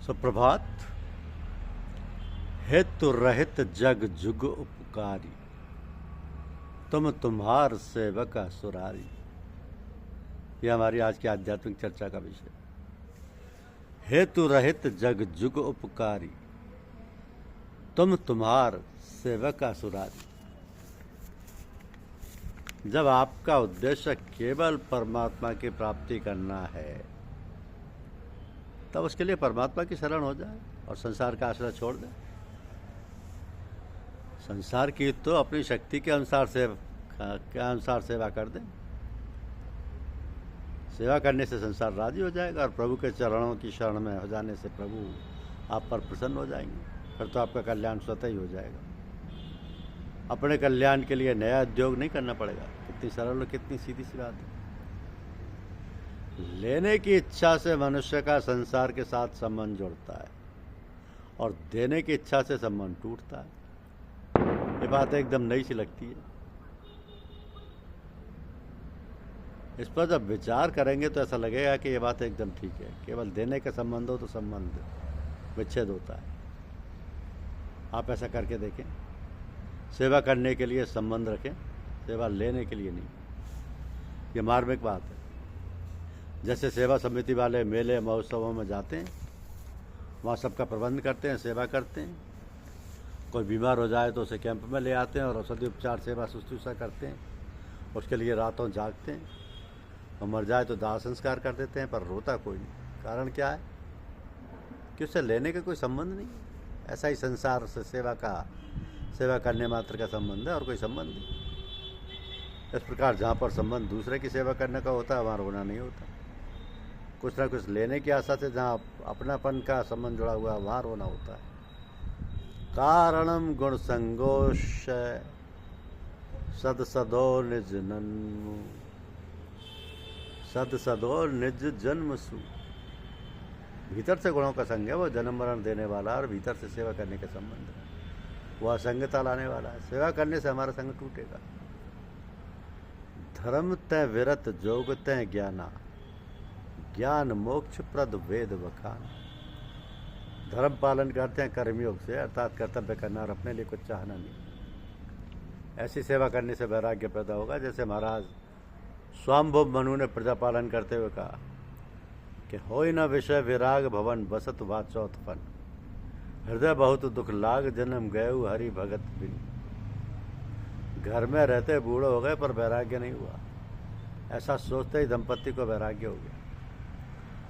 सुप्रभात। हेतु रहित जग जुग उपकारी, तुम तुम्हार सेवक असुरारी। यह हमारी आज की आध्यात्मिक चर्चा का विषय। हेतु रहित जग जुग उपकारी, तुम तुम्हार सेवक असुरारी। जब आपका उद्देश्य केवल परमात्मा की प्राप्ति करना है, तब उसके लिए परमात्मा की शरण हो जाए और संसार का आश्रय छोड़ दे। संसार की तो अपनी शक्ति के अनुसार सेवा कर दे। सेवा करने से संसार राजी हो जाएगा और प्रभु के चरणों की शरण में हो जाने से प्रभु आप पर प्रसन्न हो जाएंगे। फिर तो आपका कल्याण स्वतः ही हो जाएगा। अपने कल्याण के लिए नया उद्योग नहीं करना पड़ेगा। कितनी सरल और कितनी सीधी सी बात है। लेने की इच्छा से मनुष्य का संसार के साथ संबंध जुड़ता है और देने की इच्छा से संबंध टूटता है। ये बात एकदम नई सी लगती है। इस पर जब विचार करेंगे तो ऐसा लगेगा कि ये बात एकदम ठीक है। केवल देने का संबंध हो तो संबंध विच्छेद होता है। आप ऐसा करके देखें। सेवा करने के लिए संबंध रखें, सेवा लेने के लिए नहीं। ये मार्मिक बात है। जैसे सेवा समिति वाले मेले महोत्सवों में जाते हैं, वहाँ सबका प्रबंध करते हैं, सेवा करते हैं। कोई बीमार हो जाए तो उसे कैंप में ले आते हैं और औषधि उपचार सेवा शुश्रूषा करते हैं। उसके लिए रातों जागते हैं और मर जाए तो दाह संस्कार कर देते हैं, पर रोता कोई नहीं। कारण क्या है कि उससे लेने का कोई संबंध नहीं। ऐसा ही संसार से सेवा करने मात्र का संबंध है और कोई संबंध नहीं। इस प्रकार जहाँ पर संबंध दूसरे की सेवा करने का होता है, वहाँ रोना नहीं होता। कुछ ना कुछ लेने की आशा से जहाँ अपनापन का संबंध जुड़ा हुआ है, वहाँ रोना होता है। कारणम गुण संगोष सदसदो निज नन्मु, सदसदो निज जन्मसु। भीतर से गुणों का संग है, वो जन्म मरण देने वाला और भीतर से सेवा करने का संबंध है। वह असंगता लाने वाला है। सेवा करने से हमारा संग टूटेगा। धर्म तय विरत जोग तय ज्ञाना, ज्ञान मोक्ष प्रद वेद वखान। धर्म पालन करते हैं कर्मयोग से, अर्थात कर्तव्य करना और अपने लिए कुछ चाहना नहीं। ऐसी सेवा करने से वैराग्य पैदा होगा। जैसे महाराज स्वाम्भुव मनु ने प्रजा पालन करते हुए कहा कि होई न विषय विराग भवन बसत वा चौथपन, हृदय बहुत दुख लाग जन्म गयु हरि भगत बिन। घर में रहते बूढ़े हो गए पर वैराग्य नहीं हुआ। ऐसा सोचते ही दंपत्ति को वैराग्य हो गया।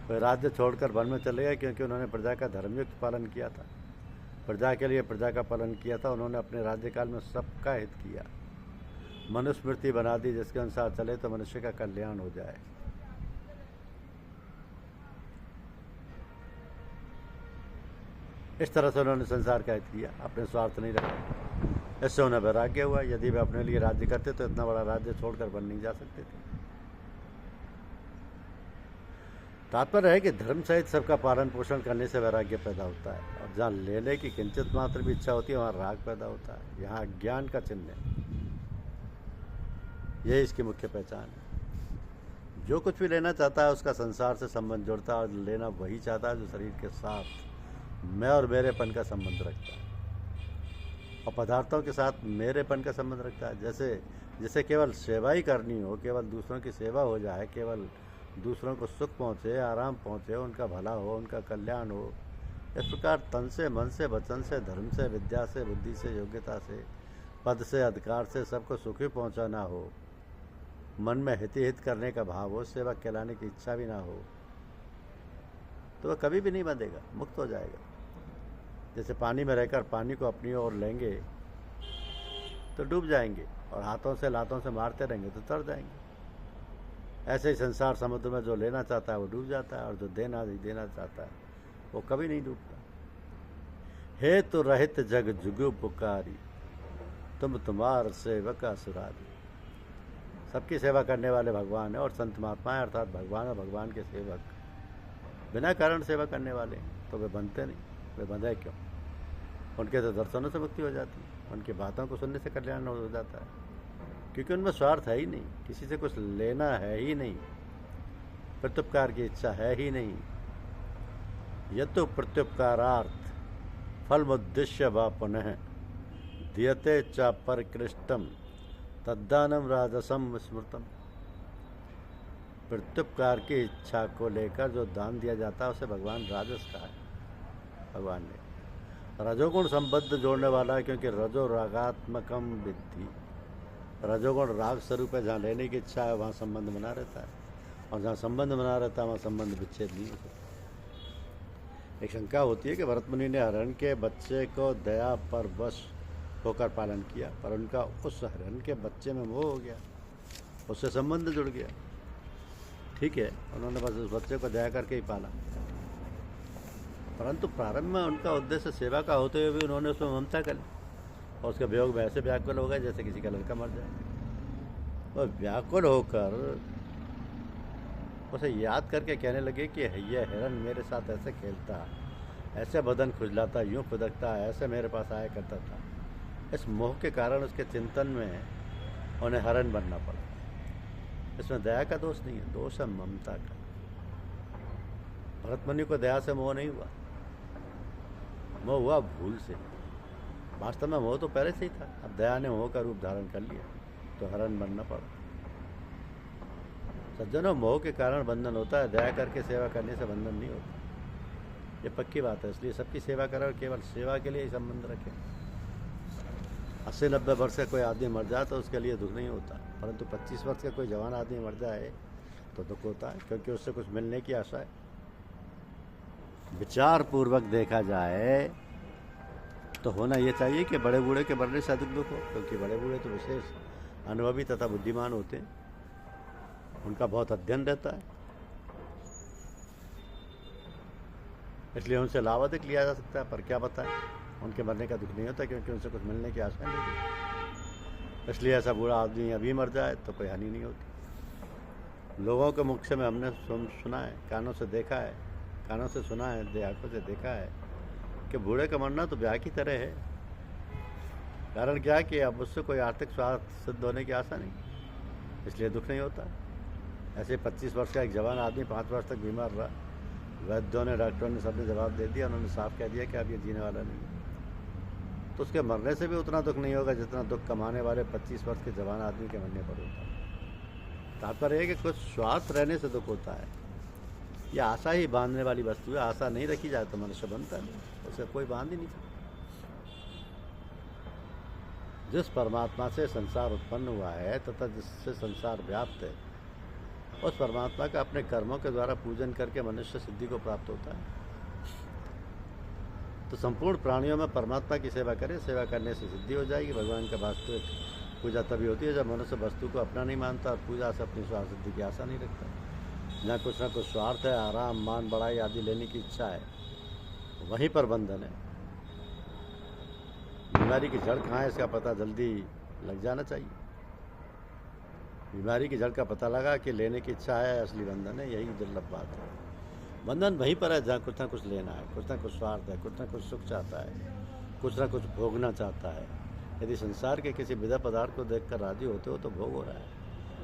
वे राज्य छोड़कर वन में चले गए क्योंकि उन्होंने प्रजा का धर्मयुक्त पालन किया था। प्रजा के लिए प्रजा का पालन किया था। उन्होंने अपने राज्यकाल में सबका हित किया। मनुस्मृति बना दी जिसके अनुसार चले तो मनुष्य का कल्याण हो जाए। इस तरह से उन्होंने संसार का हित किया, अपने स्वार्थ नहीं रखा। इससे उन्हें वैराग्य हुआ। यदि वे अपने लिए राज्य करते तो इतना बड़ा राज्य छोड़कर वन नहीं जा सकते थे। तात्पर्य है कि धर्म सहित सबका पालन पोषण करने से वैराग्य पैदा होता है और जहाँ लेने की किंचित मात्र भी इच्छा होती है, वहाँ राग पैदा होता है। यहाँ ज्ञान का चिन्ह है। यही इसकी मुख्य पहचान है। जो कुछ भी लेना चाहता है उसका संसार से संबंध जोड़ता है और लेना वही चाहता है जो शरीर के साथ मैं और मेरेपन का संबंध रखता है और पदार्थों के साथ मेरेपन का संबंध रखता है। जैसे केवल सेवा ही करनी हो, केवल दूसरों की सेवा हो जाए, केवल दूसरों को सुख पहुँचे, आराम पहुँचे, उनका भला हो, उनका कल्याण हो। इस प्रकार तन से, मन से, वचन से, धर्म से, विद्या से, बुद्धि से, योग्यता से, पद से, अधिकार से सबको सुखी पहुँचाना हो, मन में हित करने का भाव हो, सेवा कहलाने की इच्छा भी ना हो, तो वह कभी भी नहीं बंधेगा, मुक्त हो जाएगा। जैसे पानी में रहकर पानी को अपनी ओर लेंगे तो डूब जाएंगे और हाथों से लातों से मारते रहेंगे तो तर जाएंगे। ऐसे ही संसार समुद्र में जो लेना चाहता है वो डूब जाता है और जो देना चाहता है वो कभी नहीं डूबता। हेतु रहित जग जुगु पुकारी, तुम तुम्हार सेवक असुरारी। सबकी सेवा करने वाले भगवान है और संत महात्मा अर्थात भगवान और भगवान के सेवक बिना कारण सेवा करने वाले तो वे बनते नहीं। वे बंधे क्यों? उनके तो दर्शनों से मुक्ति हो जाती है, उनकी बातों को सुनने से कल्याण हो जाता है, क्योंकि उनमें स्वार्थ है ही नहीं। किसी से कुछ लेना है ही नहीं, प्रत्युपकार की इच्छा है ही नहीं। यतो प्रत्युपकारार्थ फलमुद्दिश्य वा पुनः दीयते च परिकृष्टम तद्दानम राजसम स्मृतम। प्रत्युपकार की इच्छा को लेकर जो दान दिया जाता है उसे भगवान राजस कहा है भगवान ने। रजोगुण संबद्ध जोड़ने वाला है, क्योंकि रजो रागात्मकम विद्धि, रजोगुण राग स्वरूप है। जहाँ लेने की इच्छा है वहाँ संबंध बना रहता है, और जहाँ संबंध बना रहता है वहाँ संबंध विच्छेद नहीं होता। एक शंका होती है कि भरत मुनि ने हरण के बच्चे को दया पर वश होकर पालन किया, पर उनका उस हरण के बच्चे में मोह हो गया, उससे संबंध जुड़ गया। ठीक है, उन्होंने बस उस बच्चे को दया करके ही पाला, परंतु प्रारंभ में उनका उद्देश्य सेवा का होते हुए भी उन्होंने उसमें ममता कर ली, और उसके वियोग में ऐसे व्याकुल हो गए जैसे किसी का लड़का मर जाए। और व्याकुल होकर उसे याद करके कहने लगे कि यह हिरण मेरे साथ ऐसे खेलता, ऐसे बदन खुजलाता, यूँ फुदकता, ऐसे मेरे पास आया करता था। इस मोह के कारण उसके चिंतन में उन्हें हरण बनना पड़ा। इसमें दया का दोष नहीं है, दोष है ममता का। भरत मुनि को दया से मोह नहीं हुआ, मोह हुआ भूल से। वास्तव में मोह तो पहले से ही था, अब दया ने मोह का रूप धारण कर लिया तो हरण बनना पड़ा। सज्जनों, मोह के कारण बंधन होता है, दया करके सेवा करने से बंधन नहीं होता। ये पक्की बात है। इसलिए सबकी सेवा करें और केवल सेवा के लिए ही संबंध रखें। 80-90 वर्ष का कोई आदमी मर जाए तो उसके लिए दुख नहीं होता, परंतु 25 वर्ष का कोई जवान आदमी मर जाए तो दुख होता है, क्योंकि उससे कुछ मिलने की आशा है। विचार पूर्वक देखा जाए तो होना ये चाहिए कि बड़े बूढ़े के मरने से अधिक दुख हो, क्योंकि बड़े बूढ़े तो विशेष अनुभवी तथा बुद्धिमान होते हैं, उनका बहुत अध्ययन रहता है, इसलिए उनसे लाभ अधिक लिया जा सकता है। पर क्या बताएं, उनके मरने का दुख नहीं होता, क्योंकि उनसे कुछ मिलने की आशा नहीं होती। इसलिए ऐसा बूढ़ा आदमी अभी मर जाए तो कोई हानि नहीं होती। लोगों के मुख से में हमने सुना है, कानों से देखा है, कानों से सुना है, आंखों से देखा है कि बूढ़े का मरना तो ब्याह की तरह है। कारण क्या है कि अब उससे कोई आर्थिक स्वार्थ सिद्ध होने की आशा नहीं, इसलिए दुख नहीं होता। ऐसे 25 वर्ष का एक जवान आदमी 5 वर्ष तक बीमार रहा, वैद्यों ने, डॉक्टरों ने, सबने जवाब दे दिया, उन्होंने साफ कह दिया कि अब ये जीने वाला नहीं है। तो उसके मरने से भी उतना दुख नहीं होगा जितना दुख कमाने वाले 25 वर्ष के जवान आदमी के मरने पर होता है। तात्पर्य है कि कुछ स्वार्थ रहने से दुख होता है। यह आशा ही बांधने वाली वस्तु है। आशा नहीं रखी जाए तो मनुष्य बनता नहीं, उसे कोई बांध ही नहीं सकता। जिस परमात्मा से संसार उत्पन्न हुआ है तथा जिससे संसार व्याप्त है, उस परमात्मा का अपने कर्मों के द्वारा पूजन करके मनुष्य सिद्धि को प्राप्त होता है। तो संपूर्ण प्राणियों में परमात्मा की सेवा करें, सेवा करने से सिद्धि हो जाएगी। भगवान का वास्तविक पूजा तभी होती है जब मनुष्य वस्तु को अपना नहीं मानता और पूजा से अपनी स्वार्थ सिद्धि की आशा नहीं रखता। जहाँ कुछ ना कुछ स्वार्थ है, आराम, मान, बड़ाई आदि लेने की इच्छा है, वहीं पर बंधन है। बीमारी की जड़ कहाँ है इसका पता जल्दी लग जाना चाहिए। बीमारी की जड़ का पता लगा कि लेने की इच्छा है, असली बंधन है, यही दुर्लभ बात है। बंधन वहीं पर है जहाँ कुछ ना कुछ लेना है, कुछ ना कुछ स्वार्थ है, कुछ ना कुछ सुख चाहता है, कुछ ना कुछ भोगना चाहता है। यदि संसार के किसी विधा पदार्थ को देखकर राजी होते हो तो भोग हो रहा है,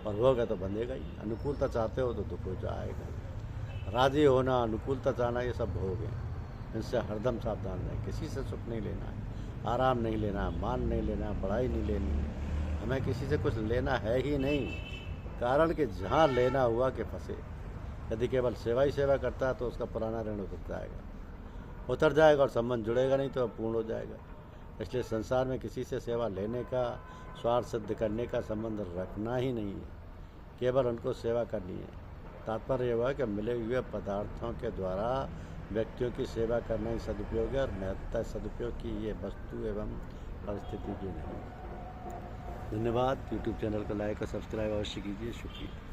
और भोग है तो बंधेगा ही। अनुकूलता चाहते हो तो दुख हो जाएगा। राजी होना, अनुकूलता चाहना, ये सब भोग हैं, इनसे हरदम सावधान रहें। किसी से सुख नहीं लेना है, आराम नहीं लेना है, मान नहीं लेना है, बड़ाई नहीं लेनी है। हमें किसी से कुछ लेना है ही नहीं, कारण कि जहाँ लेना हुआ कि फंसे। यदि केवल सेवा ही सेवा करता है तो उसका पुराना ऋण उतर जाएगा और संबंध जुड़ेगा नहीं तो पूर्ण हो जाएगा। इसलिए संसार में किसी से सेवा लेने का, स्वार्थ सिद्ध करने का संबंध रखना ही नहीं है, केवल उनको सेवा करनी है। तात्पर्य यह हुआ कि मिले हुए पदार्थों के द्वारा व्यक्तियों की सेवा करना ही सदुपयोग है, और महत्ता सदुपयोग की ये वस्तु एवं परिस्थिति की नहीं। धन्यवाद। यूट्यूब चैनल को लाइक और सब्सक्राइब अवश्य कीजिए। शुक्रिया।